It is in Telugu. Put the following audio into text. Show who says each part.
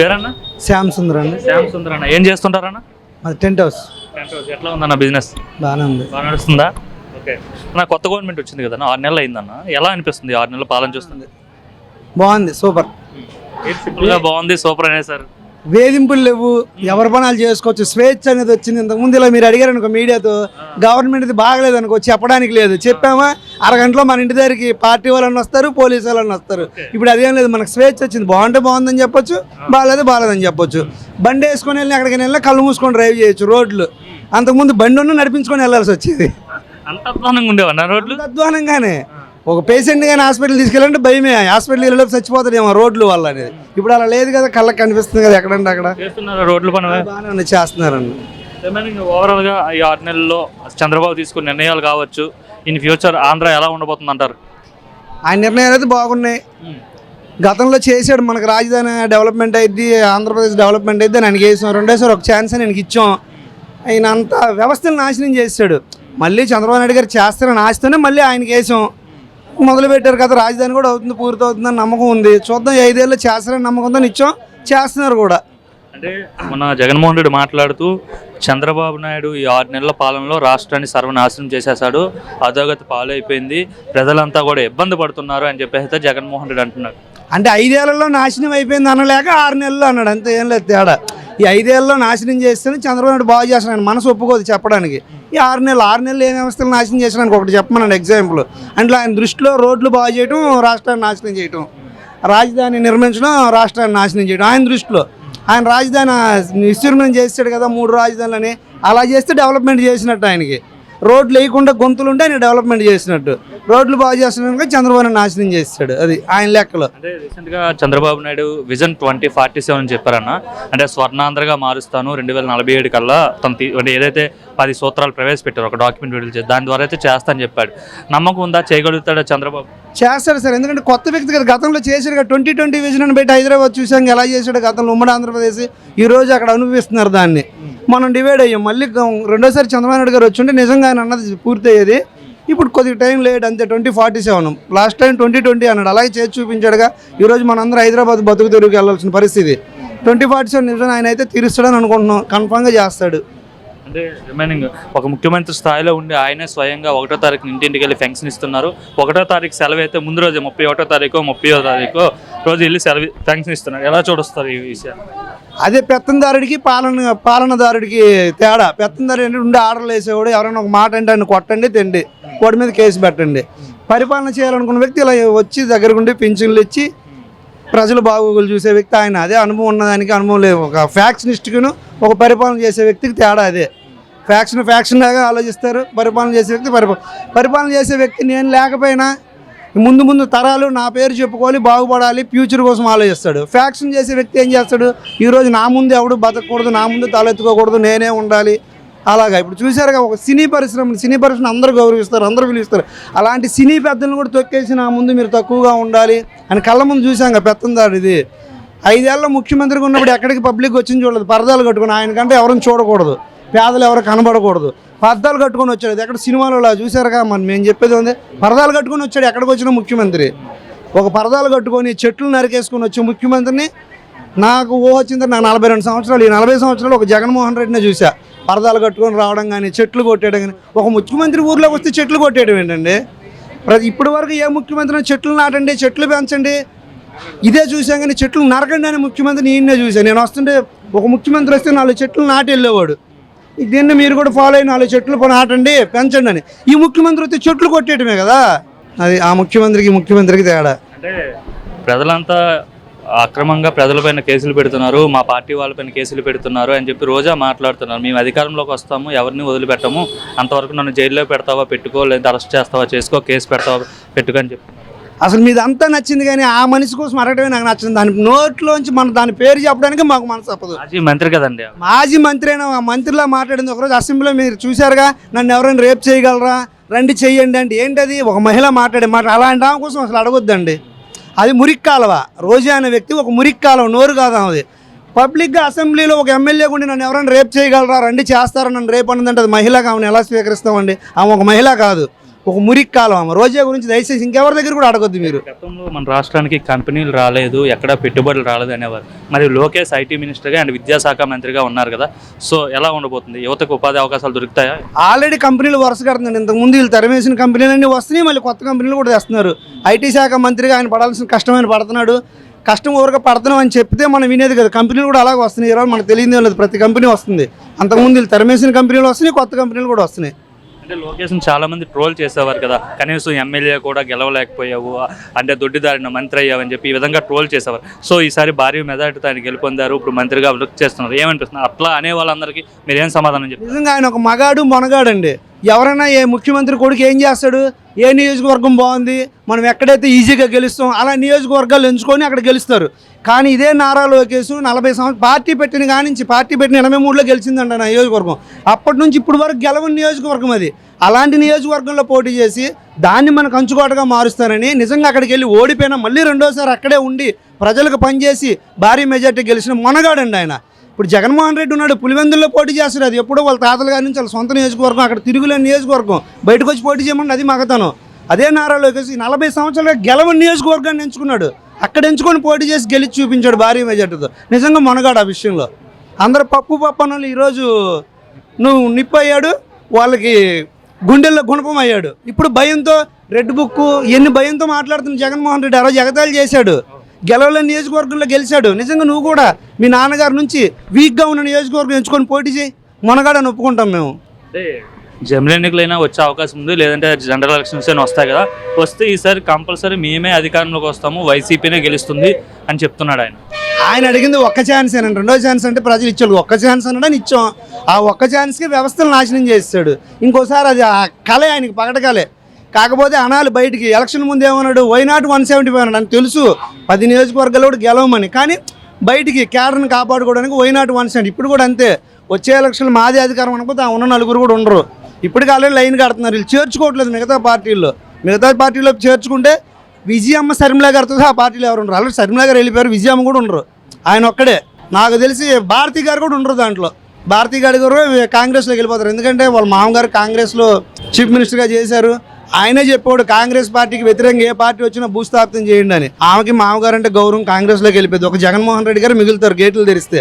Speaker 1: పేరన్నా
Speaker 2: శ్యామ్ సుందర్ అండి.
Speaker 1: శ్యామ్ సుందర్ అన్న ఏం చేస్తుంటారన్న?
Speaker 2: మాది టెంట్ హౌస్.
Speaker 1: ఎట్లా ఉందన్న బిజినెస్?
Speaker 2: బాగానే ఉంది.
Speaker 1: బాగా నడుస్తుందా? ఓకే అన్న, కొత్త గవర్నమెంట్ వచ్చింది కదా, 6 నెలలు అయిందన్న, ఎలా అనిపిస్తుంది 6 నెలల పాలన చూస్తుంది?
Speaker 2: బాగుంది, సూపర్.
Speaker 1: సింపుల్గా బాగుంది, సూపర్ అనే సార్.
Speaker 2: వేధింపులు లేవు, ఎవరి పనాలు చేసుకోవచ్చు, స్వేచ్ఛ అనేది వచ్చింది. ఇంతకుముందు ఇలా మీరు అడిగారు అనుకో మీడియాతో, గవర్నమెంట్ ఇది బాగలేదు అనుకో, చెప్పడానికి లేదు. చెప్పామా అరగంటలో మన ఇంటి దగ్గరికి పార్టీ వాళ్ళని వస్తారు, పోలీసు వాళ్ళని వస్తారు. ఇప్పుడు అదేం లేదు, మనకు స్వేచ్ఛ వచ్చింది. బాగుంటే బాగుందని చెప్పొచ్చు, బాగాలేదని చెప్పొచ్చు. బండి వేసుకొని వెళ్ళి ఎక్కడికి వెళ్ళినా కళ్ళు మూసుకొని డ్రైవ్ చేయొచ్చు. రోడ్లు అంతకుముందు బండి ఉన్న నడిపించుకొని వెళ్ళాల్సి వచ్చేది.
Speaker 1: అంత అధ్వానంగా ఉండేవన్న రోడ్లు?
Speaker 2: అధ్వానంగానే. ఒక పేషెంట్ కానీ హాస్పిటల్ తీసుకెళ్ళాలంటే భయమే, హాస్పిటల్ వెళ్ళి చచ్చిపోతాడేమో రోడ్లు వల్ల అనేది. ఇప్పుడు అలా లేదు కదా, కళ్ళకి కనిపిస్తుంది కదా ఎక్కడంటే అక్కడ.
Speaker 1: రోడ్లు పని
Speaker 2: బాగానే చేస్తున్నారండి.
Speaker 1: ఓవరాల్గా ఈ 6 నెలల్లో చంద్రబాబు తీసుకున్న నిర్ణయాలు కావచ్చు, ఇన్ ఫ్యూచర్ ఆంధ్ర ఎలా ఉండబోతుంది అంటారు?
Speaker 2: ఆయన నిర్ణయాలు అయితే బాగున్నాయి. గతంలో చేసాడు, మనకు రాజధాని డెవలప్మెంట్ అయింది, ఆంధ్రప్రదేశ్ డెవలప్మెంట్ అయింది అని ఆయనకి వేసాం. రెండోసారి ఒక ఛాన్స్ అని ఆయనకి ఇచ్చాం. ఆయన అంత వ్యవస్థను నాశనం చేశాడు. మళ్ళీ చంద్రబాబు నాయుడు గారు చేస్తారని ఆశతోనే మళ్ళీ ఆయనకి వేసాం. మొదలుపెట్టారు కదా, రాజధాని కూడా అవుతుంది, పూర్తి అవుతుందని నమ్మకం ఉంది. చూద్దాం, 5 ఏళ్ళు చేస్తారని నమ్మకంతో ఇచ్చాం, చేస్తున్నారు కూడా.
Speaker 1: అంటే మన జగన్మోహన్ రెడ్డి మాట్లాడుతూ చంద్రబాబు నాయుడు ఈ 6 నెలల పాలనలో రాష్ట్రాన్ని సర్వనాశనం చేసేసాడు, అధోగతి పాలైపోయింది, ప్రజలంతా కూడా ఇబ్బంది పడుతున్నారు అని చెప్పేసి జగన్మోహన్ రెడ్డి అంటున్నారు.
Speaker 2: అంటే 5 ఏళ్లలో నాశనం అయిపోయింది అనలేక 6 నెలలు అన్నాడు, అంతే, ఏం లేదు తేడా. ఈ 5 ఏళ్లలో నాశనం చేస్తేనే చంద్రబాబు నాయుడు బాగు చేస్తున్నాడు, మనసు ఒప్పుకోదు చెప్పడానికి. ఈ 6 నెలలు ఏ వ్యవస్థలు నాశనం చేసడానికి ఒకటి చెప్పమన్నాడు ఎగ్జాంపుల్. అంటే ఆయన దృష్టిలో రోడ్లు బాగు చేయడం, రాష్ట్రాన్ని నాశనం చేయడం, రాజధాని నిర్మించడం, రాష్ట్రాన్ని నాశనం చేయడం. ఆయన దృష్టిలో ఆయన రాజధాని విస్తీర్ణం చేస్తాడు కదా, 3 రాజధానులని, అలా చేస్తే డెవలప్మెంట్ చేసినట్టు. ఆయనకి రోడ్లు వేయకుండా గొంతులు ఉంటే ఆయన డెవలప్మెంట్ చేసినట్టు. రోడ్లు బాగు చేస్తున్నాక చంద్రబాబు నాశనం చేస్తాడు, అది ఆయన లెక్కలో.
Speaker 1: అంటే రీసెంట్గా చంద్రబాబు నాయుడు విజన్ 2047 అని చెప్పారన్న. అంటే స్వర్ణాంధ్రగా మారుస్తాను 2047 కల్లా అంటే ఏదైతే 10 సూత్రాలు ప్రవేశపెట్టారు, ఒక డాక్యుమెంట్ విడుదల చేసి దాని ద్వారా అయితే చేస్తా అని చెప్పాడు. నమ్మకం ఉందా, చేయగలుగుతాడా చంద్రబాబు?
Speaker 2: చేస్తాడు సార్, ఎందుకంటే కొత్త వ్యక్తి కదా, గతంలో చేశాడు కదా. 2020 విజన్ అని పెట్టి హైదరాబాద్ చూసాం ఎలా చేశాడు గతంలో, ఉమ్మడి ఆంధ్రప్రదేశ్. ఈరోజు అక్కడ అనుభవిస్తున్నారు దాన్ని. మనం డివైడ్ అయ్యాం. మళ్ళీ రెండోసారి చంద్రబాబు నాయుడు గారు వచ్చి నిజంగా ఆయన అన్నది పూర్తి అయ్యేది. ఇప్పుడు కొద్దిగా టైం లేట్ అంతే. 2047 లాస్ట్ టైం 2020 అన్నాడు, అలాగే చేసి చూపించాడుగా. ఈరోజు మనందరం హైదరాబాద్ బతుకు తెరుగుకి వెళ్ళాల్సిన పరిస్థితి. 2047 నిజంగా ఆయన అయితే తీరుస్తాడని అనుకుంటున్నాం, కన్ఫామ్గా చేస్తాడు.
Speaker 1: అంటే రిమైనింగ్ ఒక ముఖ్యమంత్రి స్థాయిలో ఉండి ఆయనే స్వయంగా 1వ తారీఖు ఇంటింటికి వెళ్ళి ఫెన్షన్ ఇస్తున్నారు. 1వ తారీఖు సెలవు అయితే ముందు రోజు 31వ తారీఖు 30వ తారీఖు రోజు వెళ్ళి సెలవు ఫెన్షన్ ఇస్తున్నారు. ఎలా చూడొస్తారు ఈ విషయాన్ని?
Speaker 2: అదే పెత్తందారుడికి పాలనదారుడికి తేడా. పెత్తందారు ఏంటంటే ఉండే ఆర్డర్లు వేసేవాడు, ఎవరైనా ఒక మాట అంటే ఆయన కొట్టండి, తిండి, వాడి మీద కేసు పెట్టండి. పరిపాలన చేయాలనుకున్న వ్యక్తి ఇలా వచ్చి దగ్గరకుండి పింఛన్లు ఇచ్చి ప్రజలు బాగోగులు చూసే వ్యక్తి ఆయన. అదే అనుభవం ఉన్నదానికి అనుభవం లేదు. ఒక ఫ్యాక్షనిస్ట్కును ఒక పరిపాలన చేసే వ్యక్తికి తేడా అదే. ఫ్యాక్షన్ లాగా ఆలోచిస్తారు, పరిపాలన చేసే వ్యక్తి పరిపాలన చేసే వ్యక్తి నేను లేకపోయినా ముందు తరాలు నా పేరు చెప్పుకోవాలి, బాగుపడాలి, ఫ్యూచర్ కోసం ఆలోచిస్తాడు. ఫ్యాక్షన్ చేసే వ్యక్తి ఏం చేస్తాడు, ఈరోజు నా ముందు ఎవడు బతకూడదు, నా ముందు తలెత్తుకోకూడదు, నేనే ఉండాలి. అలాగా ఇప్పుడు చూసారుగా, ఒక సినీ పరిశ్రమ అందరూ గౌరవిస్తారు, అందరూ పిలుస్తారు. అలాంటి సినీ పెద్దలను కూడా తొక్కేసి నా ముందు మీరు తక్కువగా ఉండాలి అని కళ్ళ ముందు చూసాం పెత్తందాడు. ఇది 5 ఏళ్ళ ముఖ్యమంత్రిగా ఉన్నప్పుడు ఎక్కడికి పబ్లిక్ వచ్చింది చూడలేదు, పరదాలు కట్టుకుని. ఆయనకంటే ఎవరిని చూడకూడదు, పేదలు ఎవరు కనబడకూడదు, పరదాలు కట్టుకొని వచ్చాడు. ఎక్కడ సినిమాలో చూసారుగా, మనం మేము చెప్పేది ఉంది, పరదాలు కట్టుకొని వచ్చాడు. ఎక్కడికి వచ్చిన ముఖ్యమంత్రి ఒక పరదాలు కట్టుకొని చెట్లు నరికేసుకొని వచ్చే ముఖ్యమంత్రిని నాకు వచ్చింది. నాకు 42 సంవత్సరాలు, ఈ 40 సంవత్సరాలు ఒక జగన్మోహన్ రెడ్డినే చూసా పరదాలు కట్టుకొని రావడం కానీ, చెట్లు కొట్టేయడం కానీ. ఒక ముఖ్యమంత్రి ఊర్లోకి వస్తే చెట్లు కొట్టేయడం ఏంటండి? ఇప్పటి వరకు ఏ ముఖ్యమంత్రి చెట్లు నాటండి, చెట్లు పెంచండి ఇదే చూసాం, కానీ చెట్లు నరకండి అని ముఖ్యమంత్రిని ఈయన్నే చూసాను. నేను వస్తుంటే ఒక ముఖ్యమంత్రి వస్తే 4 చెట్లు నాటి వెళ్ళేవాడు. దీన్ని మీరు కూడా ఫాలో అయ్యి 4 చెట్లు నాటండి, పెంచండి అని. ఈ ముఖ్యమంత్రి వస్తే చెట్లు కొట్టేయటమే కదా. అది ఆ ముఖ్యమంత్రికి తేడా.
Speaker 1: అంటే ప్రజలంతా అక్రమంగా ప్రజలపైన కేసులు పెడుతున్నారు, మా పార్టీ వాళ్ళపైన కేసులు పెడుతున్నారు అని చెప్పి రోజా మాట్లాడుతున్నారు. మేము అధికారంలోకి వస్తాము, ఎవరిని వదిలిపెట్టము, అంతవరకు నన్ను జైల్లో పెడతావా పెట్టుకో, లేదా అరెస్ట్ చేస్తావా చేసుకో, కేసు పెడతావా పెట్టుకో అని చెప్తున్నారు.
Speaker 2: అసలు మీది అంతా నచ్చింది, కానీ ఆ మనిషి కోసం అడగడమే నాకు నచ్చింది. దాని నోట్లోంచి దాని పేరు చెప్పడానికి మాకు మనసు తప్పదు.
Speaker 1: మాజీ మంత్రి కదండి,
Speaker 2: మాజీ మంత్రి అయినా ఆ మంత్రిలా మాట్లాడింది. ఒకరోజు అసెంబ్లీలో మీరు చూశారుగా, నన్ను ఎవరైనా రేప్ చేయగలరా, రండి చెయ్యండి అంటే ఏంటది? ఒక మహిళ మాట్లాడే మాట. అలాంటి ఆమె కోసం అసలు అడగొద్దండి. అది మురిక్కాలవ. రోజా అనే వ్యక్తి ఒక మురిక్కాలవ, నోరు కాదు అది. పబ్లిక్గా అసెంబ్లీలో ఒక ఎమ్మెల్యే ఉండి నన్ను ఎవరైనా రేప్ చేయగలరా, రండి చేస్తారా, నన్ను రేపు అన్నదంటే అది మహిళగా ఆమెను ఎలా స్వీకరిస్తామండి? ఆమె ఒక మహిళ కాదు. ఒక మురికి కాలం. రోజా గురించి దయచేసి ఇంకెవరి దగ్గర కూడా అడగొద్దు మీరు.
Speaker 1: గతంలో మన రాష్ట్రానికి కంపెనీలు రాలేదు, ఎక్కడ పెట్టుబడులు రాలేదు అనేవారు. మరి లోకేష్ ఐటీ మినిస్టర్గా అండ్ విద్యాశాఖ మంత్రిగా ఉన్నారు కదా, సో ఎలా ఉండబోతుంది? యువతకు ఉపాధి అవకాశాలు దొరుకుతాయా?
Speaker 2: ఆల్రెడీ కంపెనీలు వరుస కడుతున్నాడు. ఇంతకుముందు వీళ్ళు తరమేసిన కంపెనీలన్నీ వస్తున్నాయి, మళ్ళీ కొత్త కంపెనీలు కూడా తెస్తున్నారు. ఐటీ శాఖ మంత్రిగా ఆయన పడాల్సిన కష్టమైన పడుతున్నాడు. కష్టం ఊరక పడుతున్నాం అని చెప్తే మనం వినేది కదా. కంపెనీలు కూడా అలాగే వస్తున్నాయి. ఈరోజు మనకు తెలియదే లేదు, ప్రతి కంపెనీ వస్తుంది. అంతకుముందు వీళ్ళు తరమేసిన కంపెనీలు వస్తున్నాయి, కొత్త కంపెనీలు కూడా వస్తున్నాయి.
Speaker 1: అంటే లోకేష్ని చాలా మంది ట్రోల్ చేసేవారు కదా, కనీసం ఎమ్మెల్యే కూడా గెలవలేకపోయావు, అంటే దొడ్డిదారిన మంత్రి అయ్యావని చెప్పి ఈ విధంగా ట్రోల్ చేసేవారు. సో ఈసారి భారీ మెజార్టీతో ఆయన గెలుపొందారు, ఇప్పుడు మంత్రిగా వర్క్ చేస్తున్నారు. ఏమనిపిస్తుంది అట్లా అనే వాళ్ళందరికీ మీరు ఏం సమాధానం చెప్పారు?
Speaker 2: నిజంగా ఆయన ఒక మగాడు మొనగాడండి. ఎవరైనా ఏ ముఖ్యమంత్రి కొడుకు ఏం చేస్తాడు, ఏ నియోజకవర్గం బాగుంది, మనం ఎక్కడైతే ఈజీగా గెలుస్తాం అలా నియోజకవర్గాలు ఎంచుకొని అక్కడ గెలుస్తారు. కానీ ఇదే నారా లోకేష్ 40 సంవత్సరాలు పార్టీ పెట్టిన కానించి, పార్టీ పెట్టిన 83లో గెలిచిందంట నా నియోజకవర్గం. అప్పటి నుంచి ఇప్పుడు వరకు గెలవని నియోజకవర్గం అది. అలాంటి నియోజకవర్గంలో పోటీ చేసి దాన్ని మన కంచుకోటగా మారుస్తారని, నిజంగా అక్కడికి వెళ్ళి ఓడిపోయినా మళ్ళీ రెండోసారి అక్కడే ఉండి ప్రజలకు పనిచేసి భారీ మెజార్టీ గెలిచిన మొనగాడండి ఆయన. ఇప్పుడు జగన్మోహన్ రెడ్డి ఉన్నాడు, పులివెందుల్లో పోటీ చేస్తారు. అది ఎప్పుడో వాళ్ళ తాతల గారి నుంచి వాళ్ళ సొంత నియోజకవర్గం, అక్కడ తిరుగులేని నియోజకవర్గం. బయటకు వచ్చి పోటీ చేయమని అది మగతనం. అదే నారా లోకేష్ 40 సంవత్సరాలుగా గెలవని నియోజకవర్గాన్ని ఎంచుకున్నాడు. అక్కడ ఎంచుకొని పోటీ చేసి గెలిచి చూపించాడు భారీ మెజార్టీతో. నిజంగా మొనగాడు ఆ విషయంలో. అందరూ పప్పు అన్నోళ్ళు ఈరోజు నువ్వు నిప్పు అయ్యాడు, వాళ్ళకి గుండెల్లో గుణపం అయ్యాడు. ఇప్పుడు భయంతో రెడ్ బుక్ ఎన్ని భయంతో మాట్లాడుతున్న జగన్మోహన్ రెడ్డి ఆ రోజు ఎగతాళి చేశాడు. గెలవలేని నియోజకవర్గంలో గెలిచాడు. నిజంగా నువ్వు కూడా మీ నాన్నగారి నుంచి వీక్గా ఉన్న నియోజకవర్గం ఎంచుకొని పోటీ చేయి, మొనగాడని ఒప్పుకుంటాం మేము.
Speaker 1: అంటే జమిలీ ఎన్నికలైనా వచ్చే అవకాశం ఉంది, లేదంటే జనరల్ ఎలక్షన్స్ అయినా వస్తాయి కదా, వస్తే ఈసారి కంపల్సరీ మేమే అధికారంలోకి వస్తాము, వైసీపీనే గెలుస్తుంది అని చెప్తున్నాడు ఆయన.
Speaker 2: ఆయన అడిగింది ఒక్క ఛాన్స్ ఏనండి, రెండో ఛాన్స్ అంటే ప్రజలు ఇచ్చాడు. ఒక్క ఛాన్స్ అనడానికి ఇచ్చాం. ఆ ఒక్క ఛాన్స్కి వ్యవస్థలు నాశనం చేస్తాడు. ఇంకోసారి అది ఆ కళే, ఆయనకి పగటకలే. కాకపోతే అనాలి బయటికి. ఎలక్షన్ ముందు ఏమన్నాడు, వైనాట్ 175 అన్నాడు. అని తెలుసు 10 నియోజకవర్గాలు కూడా గెలవమని. కానీ బయటికి కేడర్ని కాపాడుకోవడానికి వైనాట్ 170. ఇప్పుడు కూడా అంతే. వచ్చే ఎలక్షన్లు మాదే అధికారం అనుకుంటే ఆ ఉన్న నలుగురు కూడా ఉండరు. ఇప్పటికి ఆల్రెడీ లైన్ కడుతున్నారు. వీళ్ళు చేర్చుకోవట్లేదు మిగతా పార్టీల్లో. మిగతా పార్టీలో చేర్చుకుంటే విజయమ్మ శర్మిలా గారితో ఆ పార్టీలో ఎవరు ఉండరు. ఆల్రెడీ శర్మిలా గారు వెళ్ళిపోయారు, విజయమ్మ కూడా ఉండరు. ఆయన ఒక్కడే. నాకు తెలిసి భారతీ గారు కూడా ఉండరు దాంట్లో. భారతీ గారి గారు కాంగ్రెస్లోకి వెళ్ళిపోతారు. ఎందుకంటే వాళ్ళ మామగారు కాంగ్రెస్లో చీఫ్ మినిస్టర్గా చేశారు. ఆయనే చెప్పాడు కాంగ్రెస్ పార్టీకి వ్యతిరేకంగా ఏ పార్టీ వచ్చినా భూస్థాపితం చేయండి అని. ఆమెకి మామగారు అంటే గౌరవం, కాంగ్రెస్లోకి వెళ్ళిపోయింది. ఒక జగన్మోహన్ రెడ్డి గారు మిగులుతారు గేట్లు తెరిస్తే.